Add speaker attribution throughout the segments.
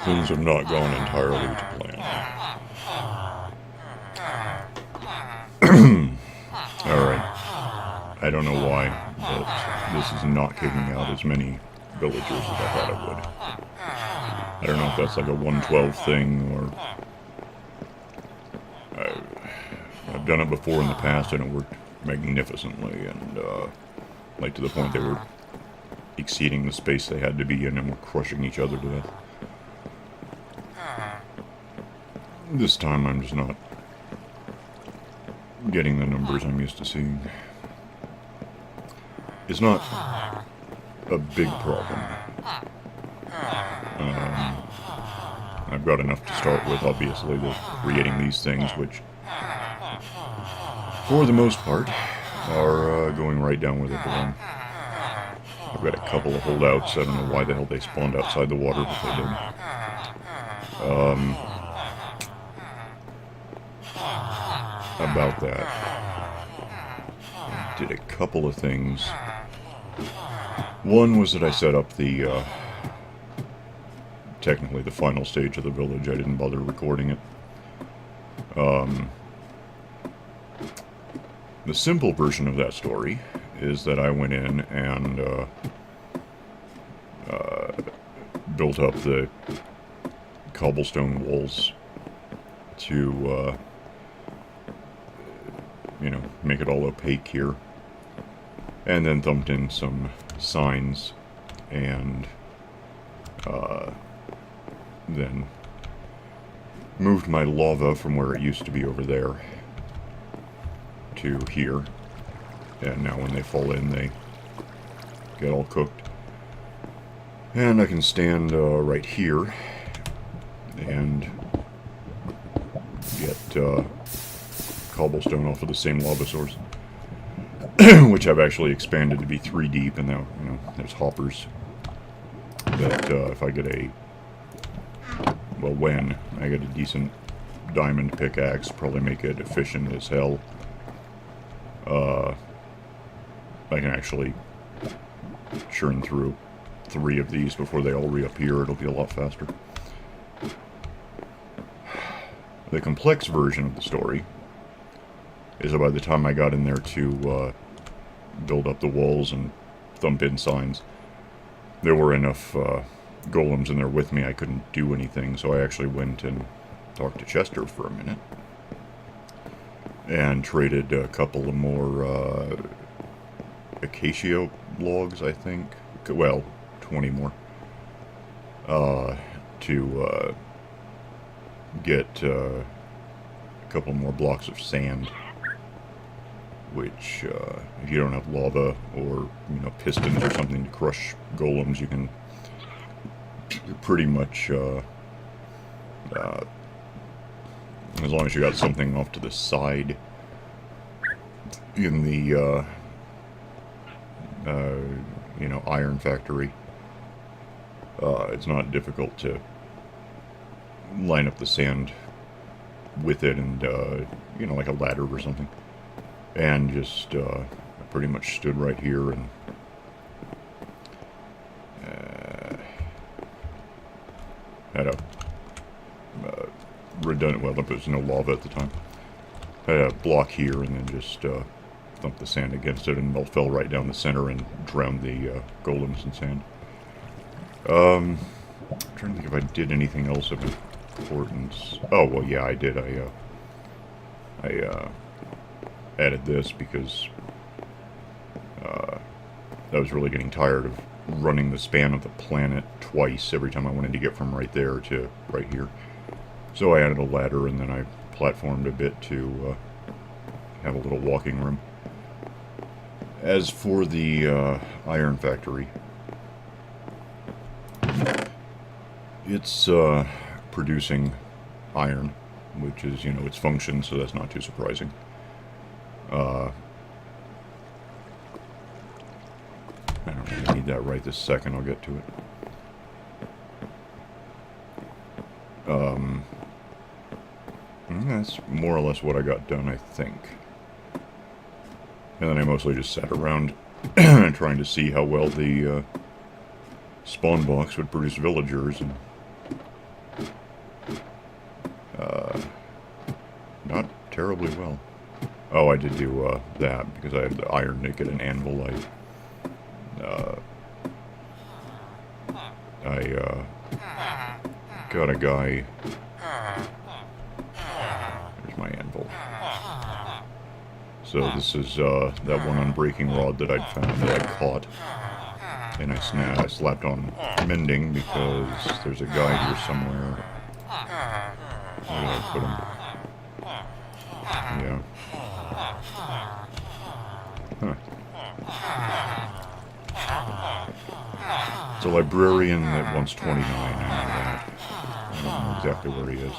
Speaker 1: things have not gone entirely to plan. Alright. I don't know why, but this is not kicking out as many villagers as I thought it would. I don't know if that's like a 112 thing, or... I've done it before in the past and it worked magnificently, and like to the point they were exceeding the space they had to be in and were crushing each other to death. This time I'm just not getting the numbers I'm used to seeing. It's not a big problem. I've got enough to start with, obviously, with creating these things, which, for the most part, are going right down where they belong. I've got a couple of holdouts. I don't know why the hell they spawned outside the water, but they did. About that, I did a couple of things. One was that I set up the, technically the final stage of the village. I didn't bother recording it. The simple version of that story is that I went in and built up the cobblestone walls to, you know, make it all opaque here. And then thumped in some signs and then moved my lava from where it used to be over there to here, and now when they fall in they get all cooked. And I can stand right here and get cobblestone off of the same lava source, which I've actually expanded to be 3 deep, and now, you know, there's hoppers that if I get when I get a decent diamond pickaxe, probably make it efficient as hell, I can actually churn through 3 of these before they all reappear. It'll be a lot faster. The complex version of the story is that by the time I got in there to build up the walls and thump in signs, there were enough golems in there with me I couldn't do anything, so I actually went and talked to Chester for a minute and traded a couple of more acacia logs, I think. Well, 20 more. To get a couple more blocks of sand, which, if you don't have lava or, you know, pistons or something to crush golems, you can pretty much, as long as you got something off to the side in the, you know, iron factory, it's not difficult to line up the sand with it and, you know, like a ladder or something. And just, I pretty much stood right here and had a redundant, well, there was no lava at the time. I had a block here and then just thumped the sand against it, and it all fell right down the center and drowned the golems in sand. I'm trying to think if I did anything else of importance. Oh, well, yeah, I did. I added this because I was really getting tired of running the span of the planet twice every time I wanted to get from right there to right here. So I added a ladder, and then I platformed a bit to have a little walking room. As for the iron factory, it's producing iron, which is, you know, its function, so that's not too surprising. I don't really need that right this second, I'll get to it. That's more or less what I got done, I think. And then I mostly just sat around trying to see how well the spawn box would produce villagers, and terribly well. Oh, I did do that because I had the iron to get an anvil. I got a guy. There's my anvil. So this is that one unbreaking rod that I'd found that I caught, and I slapped on mending because there's a guy here somewhere. Where did I put him? Yeah. Huh. It's a librarian that wants 29, I know that. I don't know exactly where he is.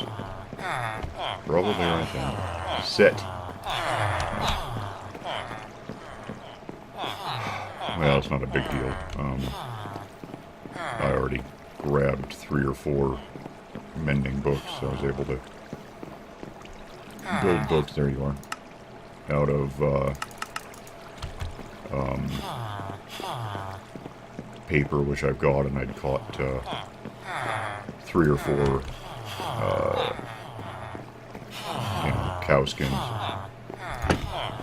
Speaker 1: Probably right there. Sit! Well, it's not a big deal. I already grabbed 3 or 4 mending books, so I was able to build books, there you are, out of paper, which I've got, and I'd caught 3 or 4 cow skins.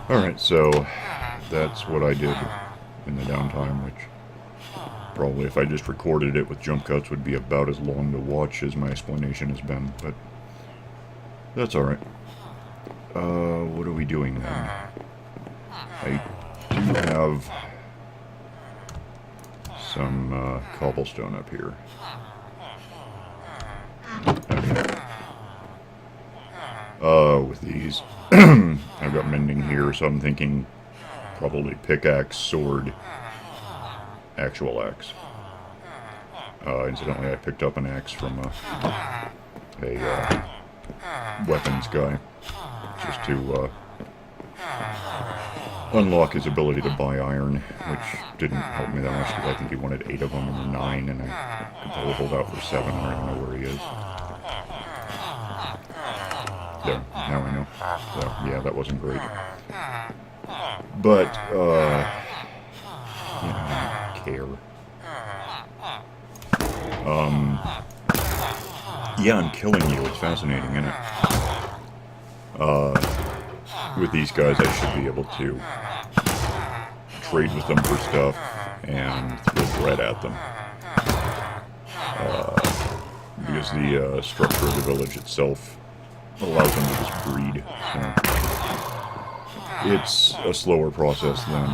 Speaker 1: Alright, so that's what I did in the downtime, which probably if I just recorded it with jump cuts would be about as long to watch as my explanation has been, but that's alright. What are we doing then? I do have some cobblestone up here. Okay. With these, I've got mending here, so I'm thinking probably pickaxe, sword, actual axe. Incidentally, I picked up an axe from a weapons guy, just to unlock his ability to buy iron, which didn't help me that much because I think he wanted 8 of them and 9, and I could probably hold out for 7. I don't even know where he is. There, now I know. So, yeah, that wasn't great. But, I don't care. Yeah, I'm killing you. It's fascinating, isn't it? With these guys, I should be able to trade with them for stuff and throw bread at them. Because the structure of the village itself allows them to just breed. So it's a slower process than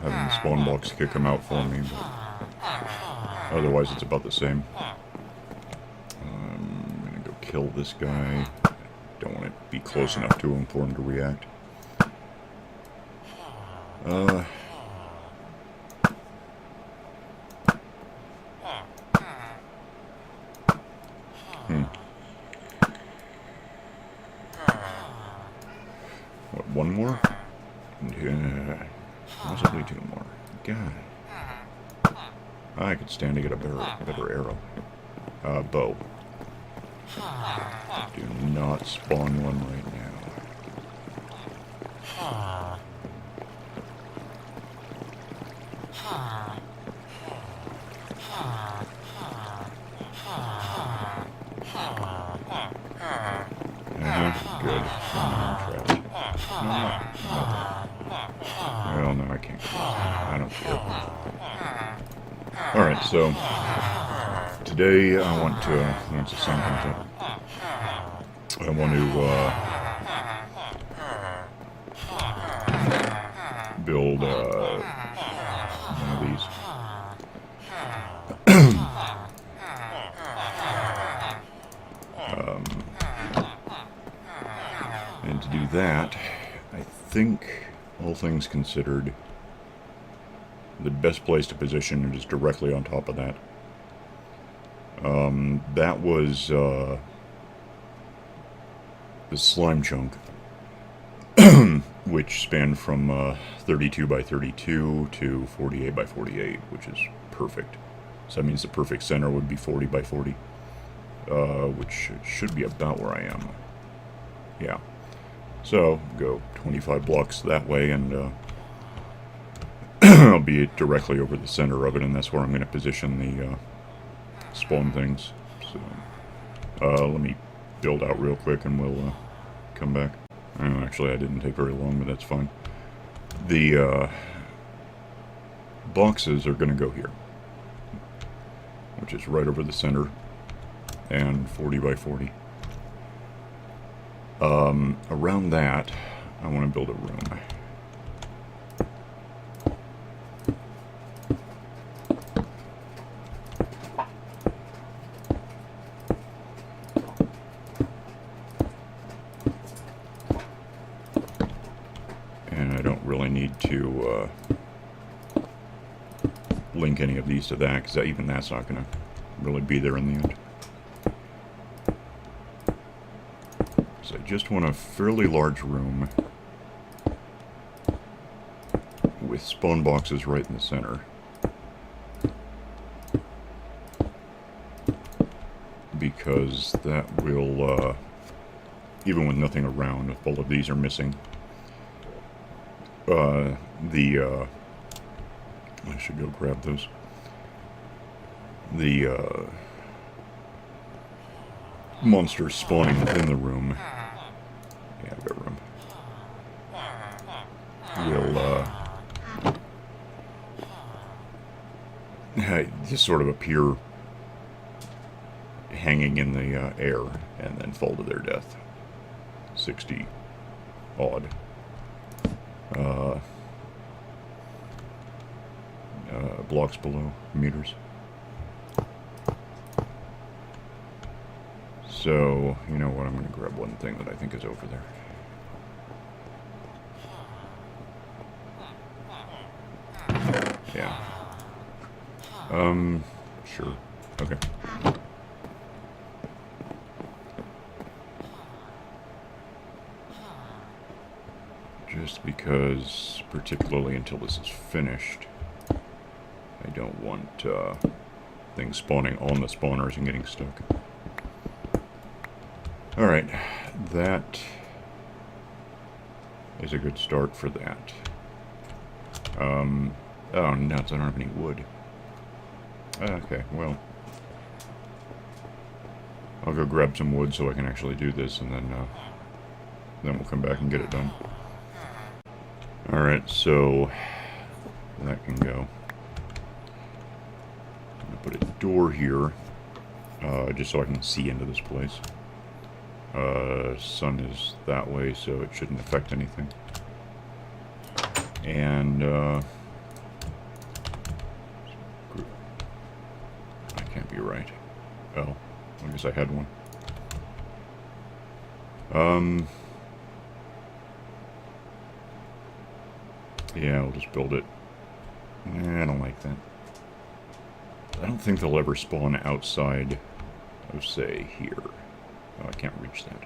Speaker 1: having the spawn blocks kick them out for me, but otherwise it's about the same. I'm gonna go kill this guy. Don't want to be close enough to him for him to react. What, one more? Possibly 2 more. God. I could stand to get a better arrow. Bow. Do not spawn one right now. Good. Trapped. No, not that. Well, no, I can't. I don't care. Alright, so today I want to, that's a sound content. I want to build one of these. And to do that, I think, all things considered, the best place to position it is directly on top of that. That was the slime chunk, which spanned from 32 by 32 to 48 by 48, which is perfect. So that means the perfect center would be 40 by 40, which should be about where I am. Yeah. So, go 25 blocks that way, and I'll be directly over the center of it, and that's where I'm going to position the spawn things. So, let me build out real quick, and we'll come back. Oh, actually, I didn't take very long, but that's fine. The boxes are going to go here, which is right over the center, and 40 by 40. Around that, I want to build a room. And I don't really need to link any of these to that, because even that's not going to really be there in the end. So I just want a fairly large room with spawn boxes right in the center. Because that will, even with nothing around, if all of these are missing, I should go grab those. The monsters spawning within the room. Yeah, I've got room. Will just sort of appear hanging in the air and then fall to their death. 60 odd. Blocks below meters. So, you know what, I'm going to grab one thing that I think is over there. Yeah. Sure. Okay. Just because, particularly until this is finished, I don't want things spawning on the spawners and getting stuck. Alright, that is a good start for that. Oh nuts, I don't have any wood. Okay, well, I'll go grab some wood so I can actually do this, and then we'll come back and get it done. Alright, so that can go. I'm going to put a door here, just so I can see into this place. Sun is that way, so it shouldn't affect anything. And, I can't be right. Oh, I guess I had one. Yeah, we'll just build it. I don't like that. I don't think they'll ever spawn outside of, say, here. Oh, I can't reach that.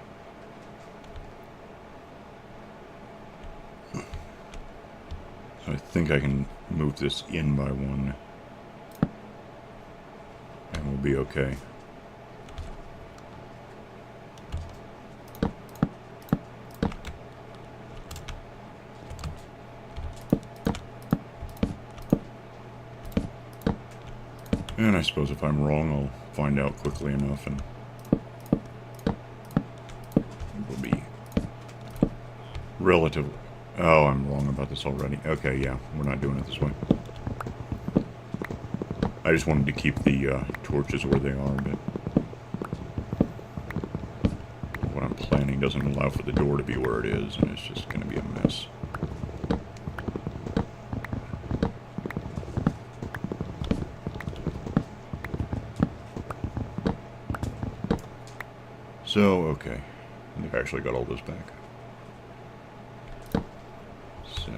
Speaker 1: So I think I can move this in by one. And we'll be okay. And I suppose if I'm wrong, I'll find out quickly enough, and we'll be relatively... Oh, I'm wrong about this already. Okay, yeah, we're not doing it this way. I just wanted to keep the torches where they are, but what I'm planning doesn't allow for the door to be where it is, and it's just going to be a mess. So, okay. I think I actually got all those back. So...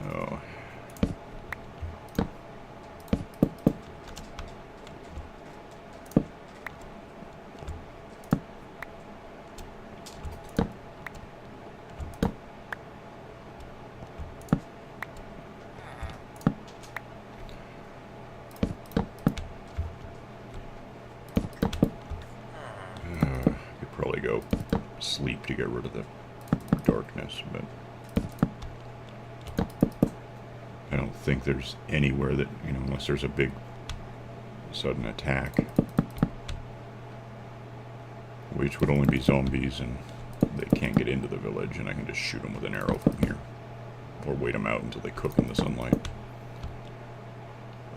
Speaker 1: probably go sleep to get rid of the darkness, but I don't think there's anywhere that, you know, unless there's a big sudden attack, which would only be zombies and they can't get into the village, and I can just shoot them with an arrow from here. Or wait them out until they cook in the sunlight.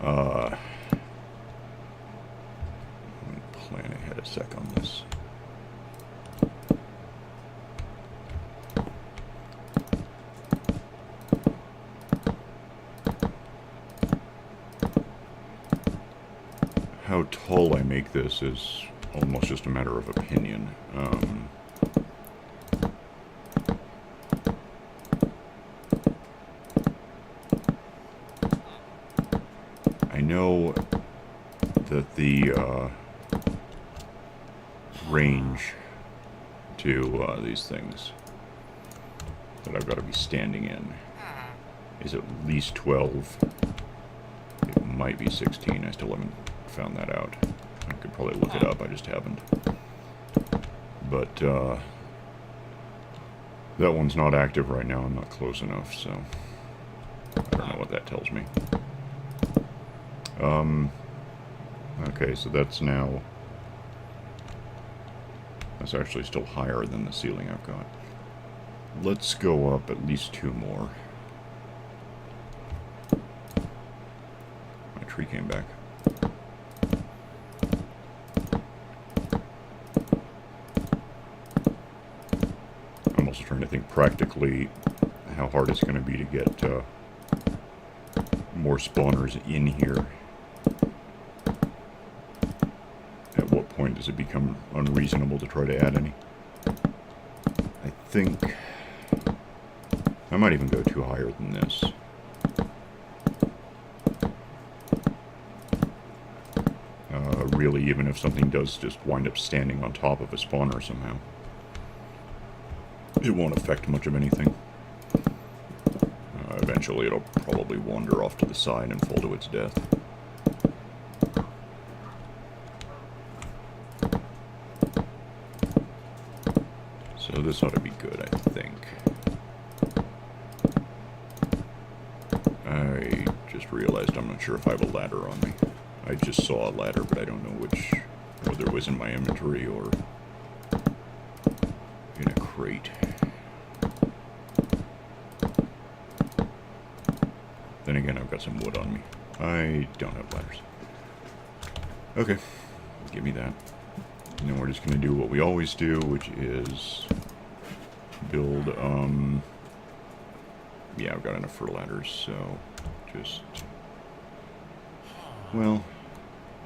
Speaker 1: I'm going to plan ahead a sec on this. How tall I make this is almost just a matter of opinion. I know that the range to these things that I've got to be standing in is at least 12. It might be 16. I still haven't found that out. I could probably look it up, I just haven't. But that one's not active right now. I'm not close enough, so I don't know what that tells me. Okay, so that's actually still higher than the ceiling I've got. Let's go up at least 2 more. My tree came back. I'm also trying to think practically how hard it's going to be to get more spawners in here. At what point does it become unreasonable to try to add any? I think I might even go 2 higher than this. Really, even if something does just wind up standing on top of a spawner somehow, it won't affect much of anything. Eventually it'll probably wander off to the side and fall to its death. So this ought to be good, I think. I just realized I'm not sure if I have a ladder on me. I just saw a ladder, but I don't know whether it was in my inventory or in a crate. Then again, I've got some wood on me. I don't have ladders. Okay, give me that. And then we're just going to do what we always do, which is build, yeah, I've got enough for ladders, so just, well,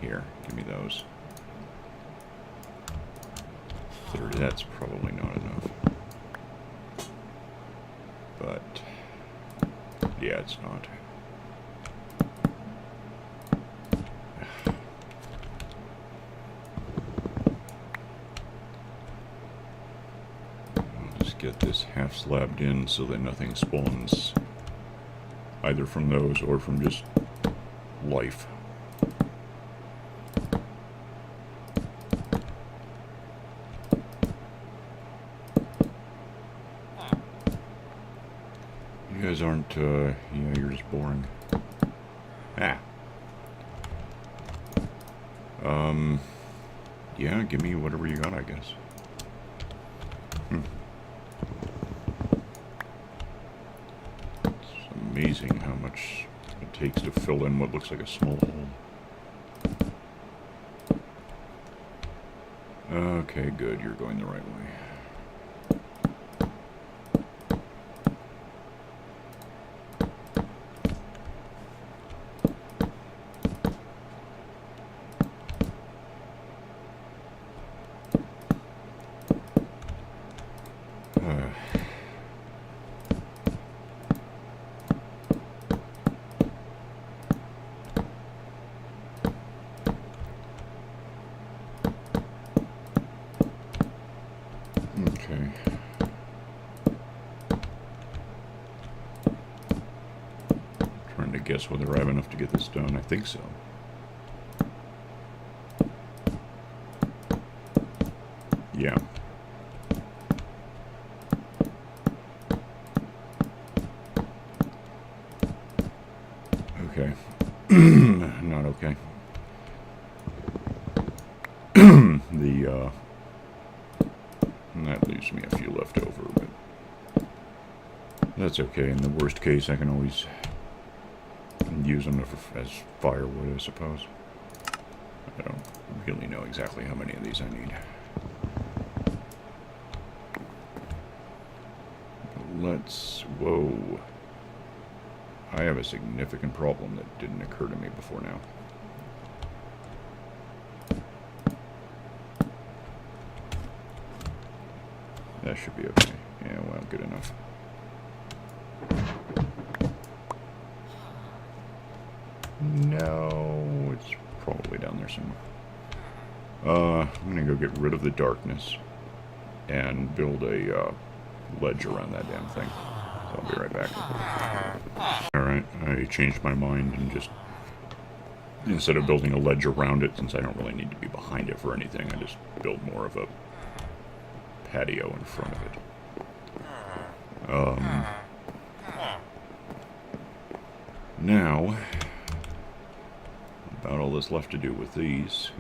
Speaker 1: here, give me those. 30, that's probably not enough. But, yeah, it's not. Get this half slabbed in so that nothing spawns either from those or from just life. You guys aren't, yeah, you're just boring. Ah. Yeah, give me whatever you got, I guess. Amazing how much it takes to fill in what looks like a small hole. Okay, good, you're going the right way. Okay. Trying to guess whether I have enough to get this done. I think so. Yeah. Okay. Not okay. And that leaves me a few left over, but that's okay. In the worst case, I can always use them as firewood, I suppose. I don't really know exactly how many of these I need. Whoa. I have a significant problem that didn't occur to me before now. That should be okay. Yeah, well, good enough. No, it's probably down there somewhere. I'm gonna go get rid of the darkness and build a ledge around that damn thing. So I'll be right back. Alright, I changed my mind and just, instead of building a ledge around it, since I don't really need to be behind it for anything, I just build more of a patio in front of it. Now, about all that's left to do with these,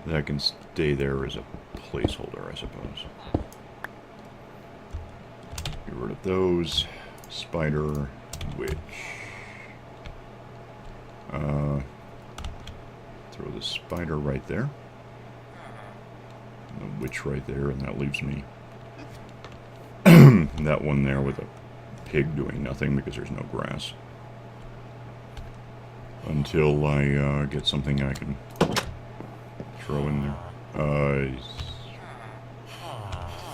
Speaker 1: that can stay there as a placeholder, I suppose. Get rid of those. Spider, witch. Throw the spider right there. And the witch right there, and that leaves me that one there with a pig doing nothing because there's no grass. Until I get something I can throw in there. I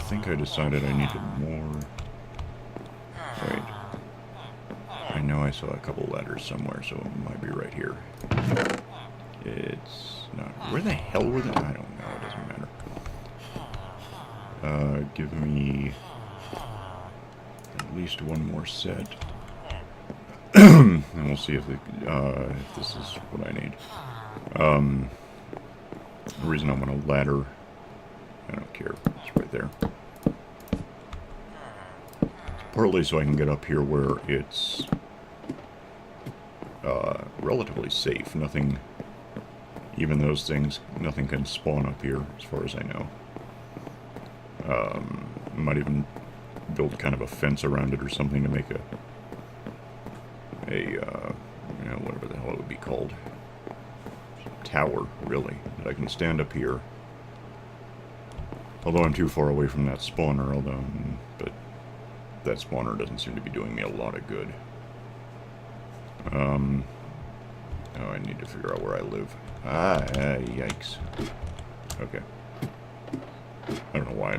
Speaker 1: think I decided I needed more. Wait. I know I saw a couple ladders somewhere, so it might be right here. It's not. Where the hell were they? I don't know. It doesn't matter. Give me at least one more set. And we'll see if this is what I need. The reason I want a ladder, I don't care. It's right there. It's partly so I can get up here where it's relatively safe. Nothing, even those things, nothing can spawn up here, as far as I know. I might even build kind of a fence around it or something to make a you know, whatever the hell it would be called. Tower, really, that I can stand up here. Although I'm too far away from that spawner, but that spawner doesn't seem to be doing me a lot of good. Oh, I need to figure out where I live. Yikes. Okay. I don't know why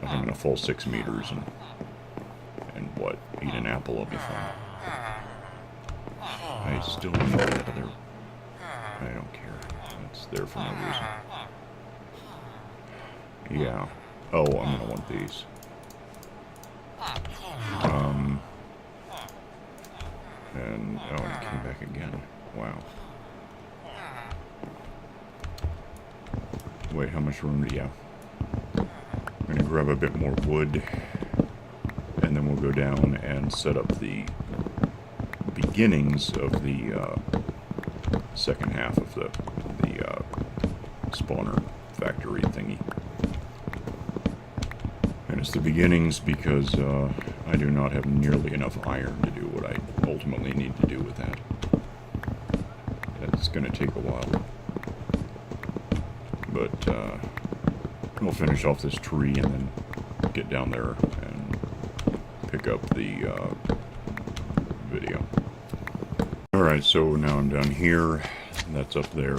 Speaker 1: I'm gonna fall 6 meters and what? Eat an apple will be fine. I still need that other. I don't care. It's there for no reason. Yeah. Oh, I'm gonna want these. And oh, it came back again. Wow. Wait, how much room do you have? I'm gonna grab a bit more wood, and then we'll go down and set up the beginnings of the second half of the spawner factory thingy. And it's the beginnings because I do not have nearly enough iron to do what I ultimately need to do with that. It's going to take a while. But we'll finish off this tree and then get down there and pick up the video. Alright, so now I'm down here. That's up there.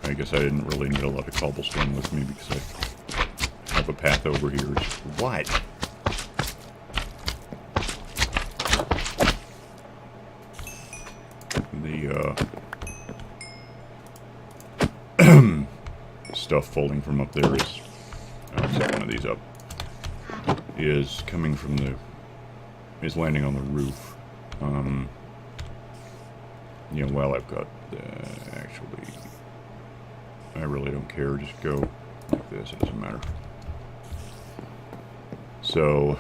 Speaker 1: I guess I didn't really need a lot of cobblestone with me because I have a path over here. What? The stuff falling from up there is, I'll set one of these up, is coming from is landing on the roof. You know, while I've got, actually, I really don't care, just go like this, it doesn't matter. So,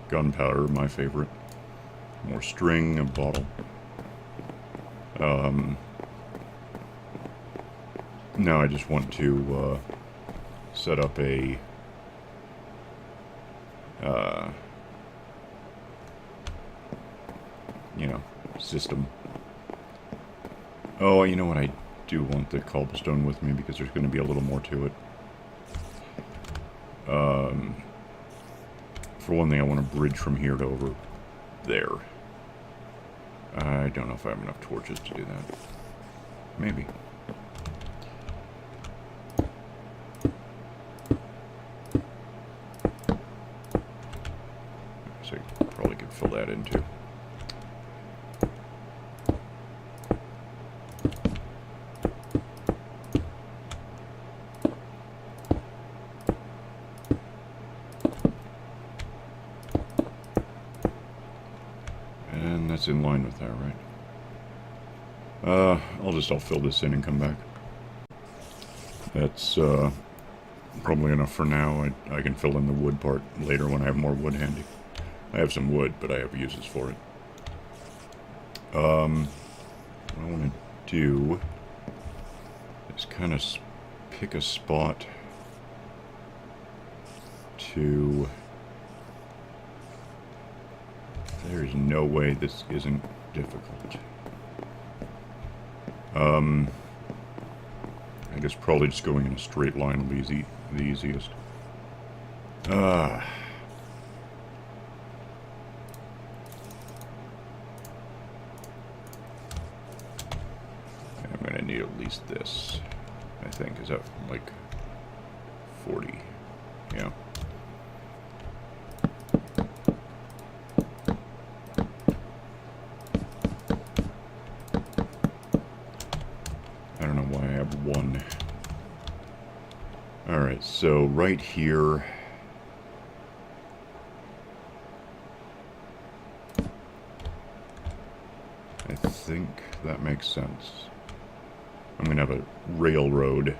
Speaker 1: gunpowder, my favorite. More string, a bottle. No, I just want to set up a you know, system. Oh, you know what? I do want the cobblestone with me because there's going to be a little more to it. For one thing, I want a bridge from here to over there. I don't know if I have enough torches to do that. Maybe. So I probably could fill that in too. That's in line with that, right? I'll fill this in and come back. That's probably enough for now. I can fill in the wood part later when I have more wood handy. I have some wood, but I have uses for it. What I want to do is kind of pick a spot to... There's no way this isn't difficult. I guess probably just going in a straight line will be the easiest. I'm gonna need at least this, I think. Is that like 40? Yeah. One. Alright, so right here, I think that makes sense. I'm going to have a railroad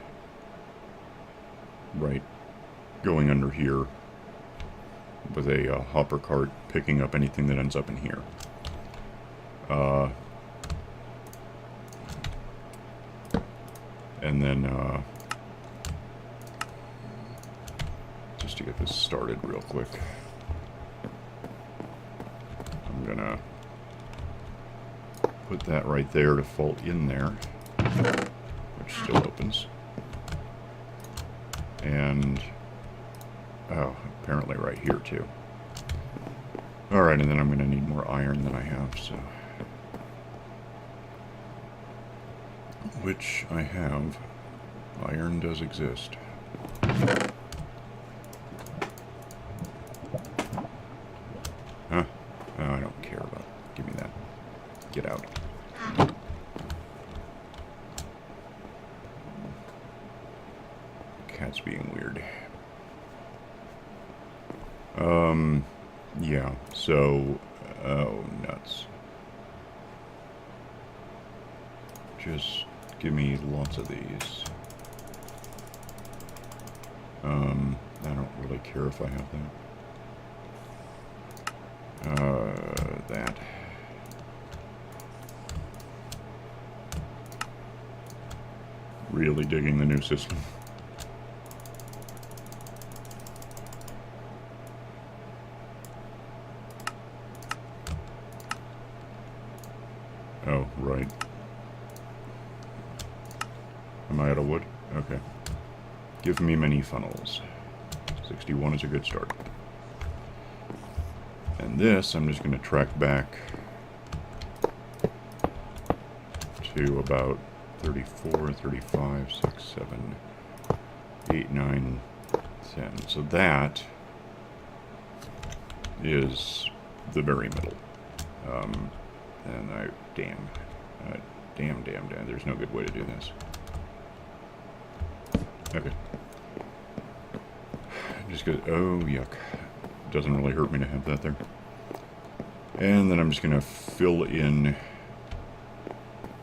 Speaker 1: right going under here with a hopper cart picking up anything that ends up in here. And then, just to get this started real quick, I'm gonna put that right there to default in there, which still opens. And, oh, apparently right here too. Alright, and then I'm gonna need more iron than I have, so... Which I have. Iron does exist. Huh? Oh, I don't care about it. Give me that. Get out. Cat's being weird. Yeah, so... Oh, nuts. Just... give me lots of these. I don't really care if I have that. That. Really digging the new system. Oh, right. Am I out of wood? Okay. Give me many funnels. 61 is a good start. And this, I'm just going to track back to about 34, 35, 6, 7, 8, 9, 10. So that is the very middle. And damn, there's no good way to do this. Okay. Just go, oh, yuck. Doesn't really hurt me to have that there. And then I'm just going to fill in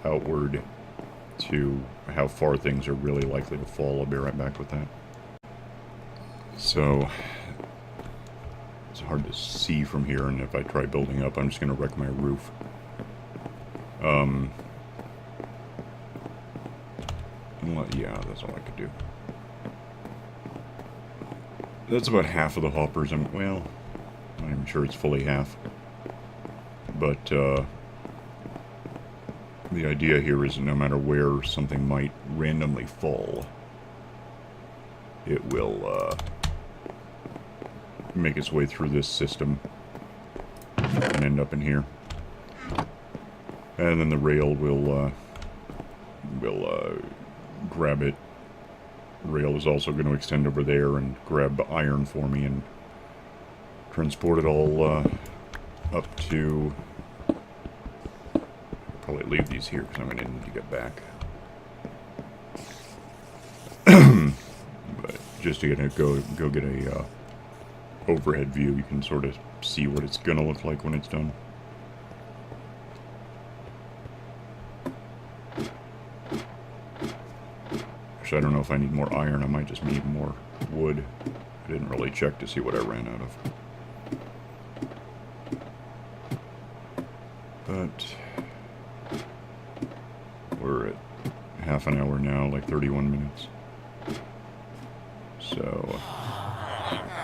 Speaker 1: outward to how far things are really likely to fall. I'll be right back with that. So, it's hard to see from here, and if I try building up, I'm just going to wreck my roof. Yeah, that's all I could do. That's about half of the hoppers. Well, I'm not even sure it's fully half. But, the idea here is that no matter where something might randomly fall, it will, make its way through this system and end up in here. And then the rail will grab it. Rail is also going to extend over there and grab iron for me and transport it all up to... Probably leave these here because I'm going to need to get back. But just to go get a overhead view, you can sort of see what it's going to look like when it's done. Actually, I don't know if I need more iron. I might just need more wood. I didn't really check to see what I ran out of. But we're at half an hour now, like 31 minutes. So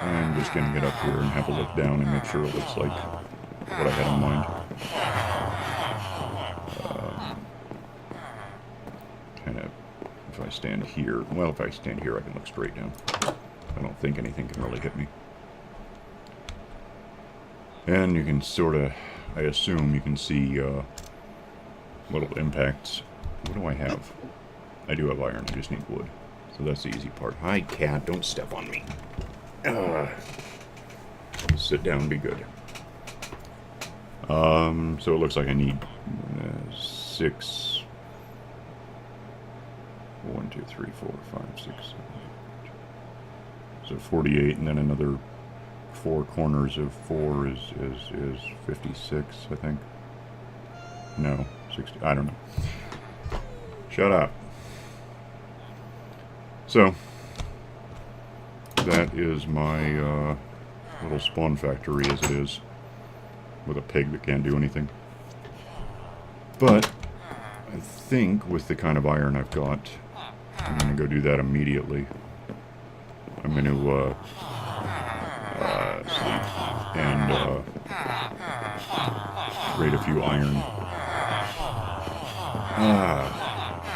Speaker 1: I'm just going to get up here and have a look down and make sure it looks like what I had in mind. Kind of, if I stand here, well, if I stand here I can look straight down. I don't think anything can really hit me. And you can sort of, I assume you can see little impacts. What do I have? I do have iron, I just need wood. So that's the easy part. Hi, cat, don't step on me. Sit down and be good. So it looks like I need 6... 1, 2, 3, 4, 5, 6, 7, 8. So 48, and then another 4 corners of 4 is 56, I think. No, 60. I don't know. Shut up. So that is my little spawn factory as it is, with a pig that can't do anything. But I think with the kind of iron I've got, I'm going to go do that immediately. I'm going to sleep and create a few iron.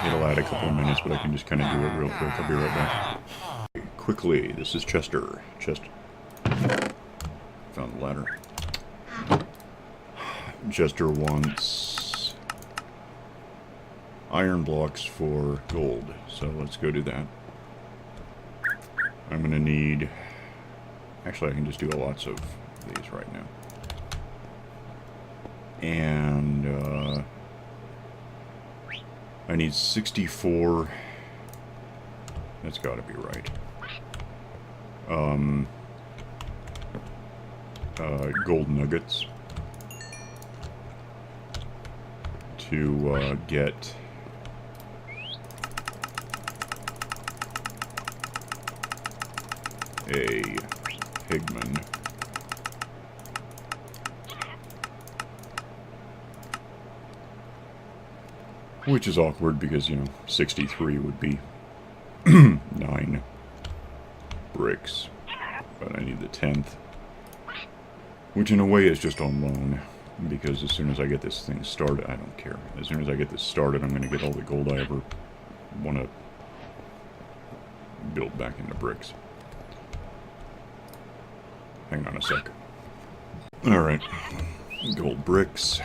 Speaker 1: It'll add a couple of minutes, but I can just kind of do it real quick. I'll be right back. Quickly, this is Chester. Found the ladder. Chester wants iron blocks for gold, so let's go do that. I'm gonna need... Actually, I can just do lots of these right now. And, I need 64... That's gotta be right. Gold nuggets to get a pigman. Which is awkward because, you know, 63 would be 9 bricks. But I need the 10th. Which in a way is just on loan. Because as soon as I get this thing started, I don't care. As soon as I get this started, I'm going to get all the gold I ever want to build back into bricks. Hang on a sec. Alright. Gold bricks.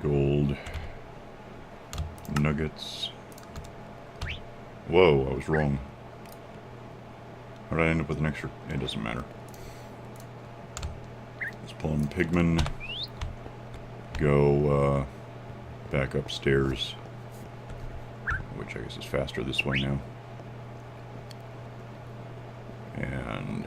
Speaker 1: Gold nuggets. Whoa, I was wrong. How did I end up with an extra? It doesn't matter. Let's pull in pigman. Go back upstairs, which I guess is faster this way now. And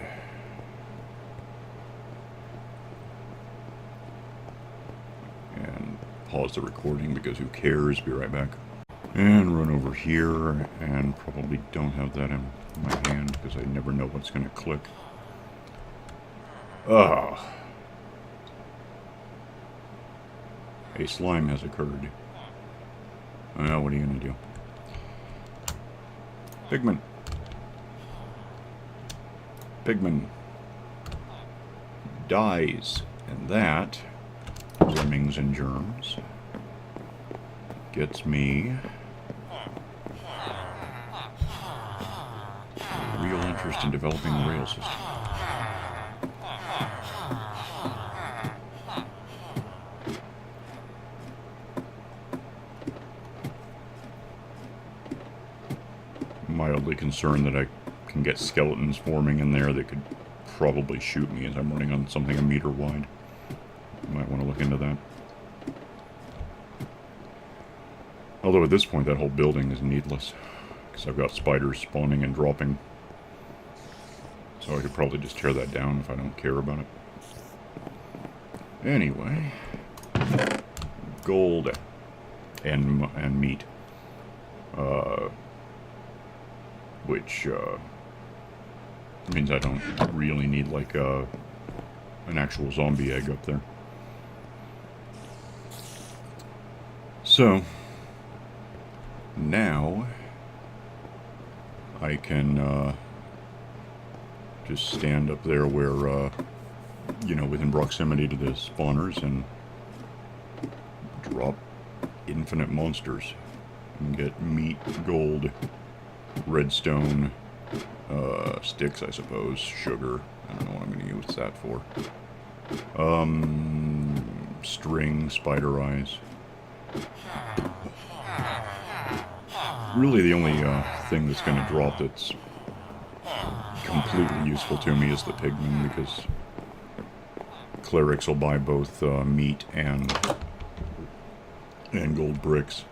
Speaker 1: pause the recording because who cares? Be right back. And run over here, and probably don't have that in my hand because I never know what's going to click. A slime has occurred. What are you gonna do? Pigman. Pigman. Dies. And that, lemmings and germs, gets me a real interest in developing a rail system. Mildly concerned that I can get skeletons forming in there that could probably shoot me as I'm running on something a meter wide. Might want to look into that. Although at this point that whole building is needless, because I've got spiders spawning and dropping. So I could probably just tear that down if I don't care about it. Anyway, gold and meat, which means I don't really need like an actual zombie egg up there. So now I can just stand up there where you know, within proximity to the spawners, and drop infinite monsters and get meat, gold, redstone, sticks, I suppose, sugar. I don't know what I'm going to use that for. String, spider eyes. Really the only thing that's going to drop that's completely useful to me is the pigmen, because clerics will buy both meat and gold bricks.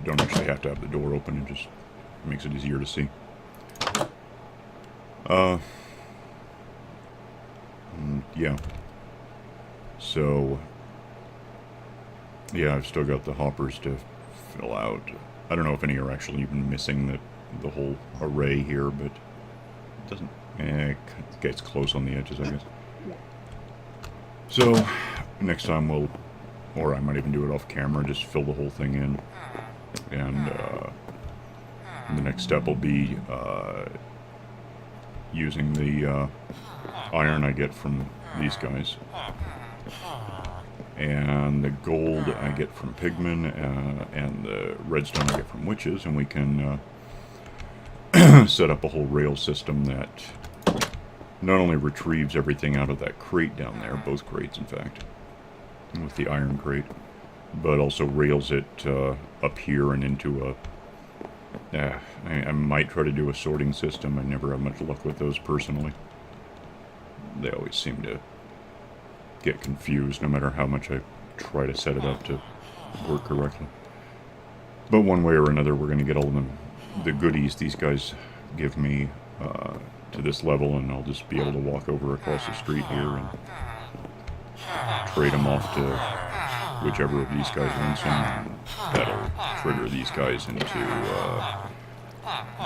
Speaker 1: Don't actually have to have the door open, it just makes it easier to see. Yeah. So, yeah, I've still got the hoppers to fill out. I don't know if any are actually even missing the whole array here, but it doesn't... it gets close on the edges, I guess. So, next time we'll... or I might even do it off camera, just fill the whole thing in. And the next step will be using the iron I get from these guys. And the gold I get from pigmen, and the redstone I get from witches, and we can set up a whole rail system that not only retrieves everything out of that crate down there, both crates in fact, with the iron crate, but also rails it up here and into a... I might try to do a sorting system. I never have much luck with those personally. They always seem to get confused no matter how much I try to set it up to work correctly. But one way or another, we're going to get all of the goodies these guys give me to this level, and I'll just be able to walk over across the street here and trade them off to whichever of these guys wants them. That'll trigger these guys into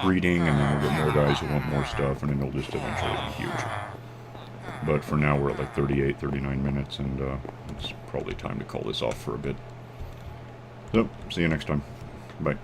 Speaker 1: breeding, and then we'll get more guys who want more stuff, and it'll just eventually be huge. But for now, we're at like 38, 39 minutes, and it's probably time to call this off for a bit. So, see you next time. Bye.